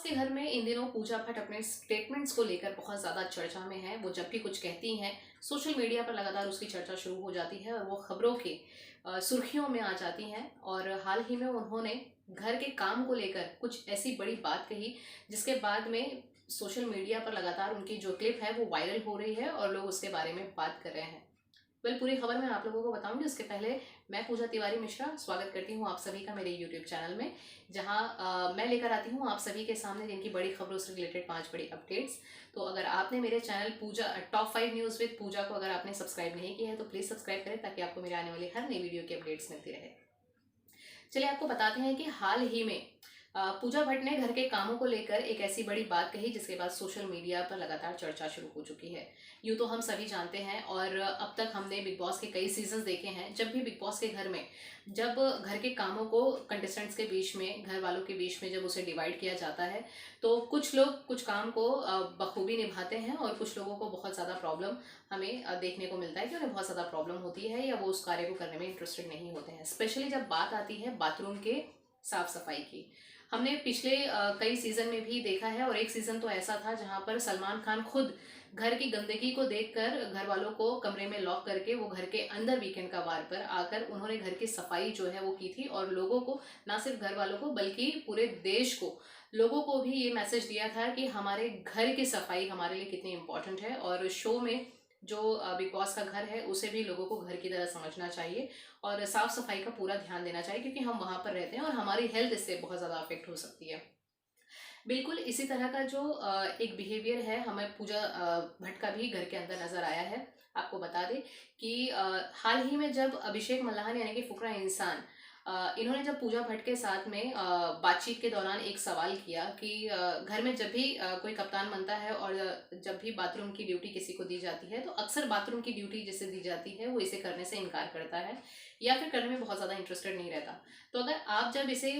के घर में इन दिनों पूजा भट्ट अपने स्टेटमेंट्स को लेकर बहुत ज़्यादा चर्चा में है। वो जब भी कुछ कहती हैं, सोशल मीडिया पर लगातार उसकी चर्चा शुरू हो जाती है और वो खबरों के सुर्खियों में आ जाती हैं। और हाल ही में उन्होंने घर के काम को लेकर कुछ ऐसी बड़ी बात कही, जिसके बाद में सोशल मीडिया पर लगातार उनकी जो क्लिप है वो वायरल हो रही है और लोग उसके बारे में बात कर रहे हैं। पूरी खबर मैं आप लोगों को बताऊंगी। उसके पहले मैं पूजा तिवारी मिश्रा स्वागत करती हूँ आप सभी का मेरे यूट्यूब चैनल में, जहाँ मैं लेकर आती हूँ आप सभी के सामने दिन की बड़ी खबरों से रिलेटेड 5 बड़ी अपडेट्स। तो अगर आपने मेरे channel Pooja top 5 news with Pooja को अगर आपने सब्सक्राइब नहीं किया है तो प्लीज़ सब्सक्राइब करें, ताकि आपको मेरे आने वाली हर नई वीडियो की अपडेट्स मिलती रहे। चलिए आपको बताते हैं कि हाल ही में पूजा भट्ट ने घर के कामों को लेकर एक ऐसी बड़ी बात कही, जिसके बाद सोशल मीडिया पर लगातार चर्चा शुरू हो चुकी है। यूँ तो हम सभी जानते हैं और अब तक हमने बिग बॉस के कई सीजन्स देखे हैं। जब भी बिग बॉस के घर में जब घर के कामों को कंटेस्टेंट्स के बीच में, घर वालों के बीच में जब उसे डिवाइड किया जाता है, तो कुछ लोग कुछ काम को बखूबी निभाते हैं और कुछ लोगों को बहुत ज़्यादा प्रॉब्लम हमें देखने को मिलता है कि उन्हें बहुत ज़्यादा प्रॉब्लम होती है या वो उस कार्य को करने में इंटरेस्टेड नहीं होते हैं। स्पेशली जब बात आती है बाथरूम के साफ सफाई की। हमने पिछले कई सीजन में भी देखा है, और एक सीजन तो ऐसा था जहां पर सलमान खान खुद घर की गंदगी को देखकर घर वालों को कमरे में लॉक करके वो घर के अंदर वीकेंड का वार पर आकर उन्होंने घर की सफाई जो है वो की थी, और लोगों को, ना सिर्फ घर वालों को बल्कि पूरे देश को, लोगों को भी ये मैसेज दिया था कि हमारे घर की सफाई हमारे लिए कितनी इंपॉर्टेंट है। और शो में जो बिग बॉस का घर है उसे भी लोगों को घर की तरह समझना चाहिए और साफ सफाई का पूरा ध्यान देना चाहिए, क्योंकि हम वहाँ पर रहते हैं और हमारी हेल्थ इससे बहुत ज़्यादा अफेक्ट हो सकती है। बिल्कुल इसी तरह का जो एक बिहेवियर है हमें पूजा भट्ट का भी घर के अंदर नजर आया है। आपको बता दें कि हाल ही में जब अभिषेक मल्लाह यानी कि फुकरा इंसान, इन्होंने जब पूजा भट्ट के साथ में बातचीत के दौरान एक सवाल किया कि घर में जब भी कोई कप्तान बनता है और जब भी बाथरूम की ड्यूटी किसी को दी जाती है, तो अक्सर बाथरूम की ड्यूटी जिसे दी जाती है वो इसे करने से इनकार करता है या फिर करने में बहुत ज़्यादा इंटरेस्टेड नहीं रहता। तो अगर आप जब इसे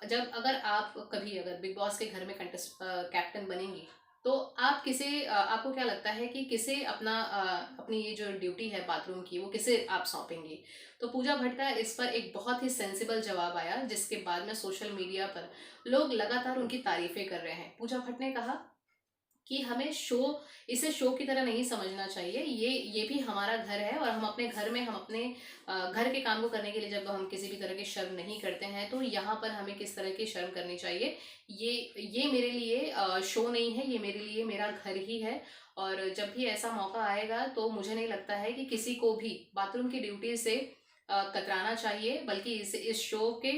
जब अगर आप कभी अगर बिग बॉस के घर में कंटेस्ट कैप्टन बनेंगी, तो आप किसे आपको क्या लगता है कि किसे अपनी ये जो ड्यूटी है बाथरूम की वो किसे आप सौंपेंगी? तो पूजा भट्ट का इस पर एक बहुत ही सेंसिबल जवाब आया, जिसके बाद में सोशल मीडिया पर लोग लगातार उनकी तारीफें कर रहे हैं। पूजा भट्ट ने कहा कि हमें इसे शो की तरह नहीं समझना चाहिए। ये भी हमारा घर है और हम अपने घर में हम अपने घर के काम को करने के लिए जब हम किसी भी तरह की शर्म नहीं करते हैं, तो यहाँ पर हमें किस तरह की शर्म करनी चाहिए। ये मेरे लिए शो नहीं है, ये मेरे लिए मेरा घर ही है। और जब भी ऐसा मौका आएगा तो मुझे नहीं लगता है कि किसी को भी बाथरूम की ड्यूटी से कतराना चाहिए, बल्कि इस शो के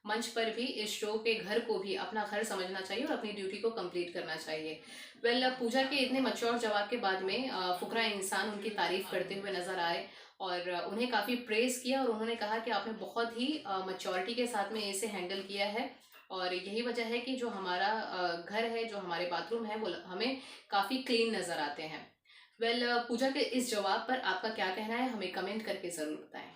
मंच पर भी, इस शो के घर को भी अपना घर समझना चाहिए और अपनी ड्यूटी को कंप्लीट करना चाहिए। पूजा के इतने मैच्योर जवाब के बाद में फुकरा इंसान उनकी तारीफ करते हुए नजर आए और उन्हें काफ़ी प्रेज किया, और उन्होंने कहा कि आपने बहुत ही मैच्योरिटी के साथ में इसे हैंडल किया है, और यही वजह है कि जो हमारा घर है, जो हमारे बाथरूम है, वो हमें काफ़ी क्लीन नज़र आते हैं। पूजा के इस जवाब पर आपका क्या कहना है, हमें कमेंट करके ज़रूर बताएं।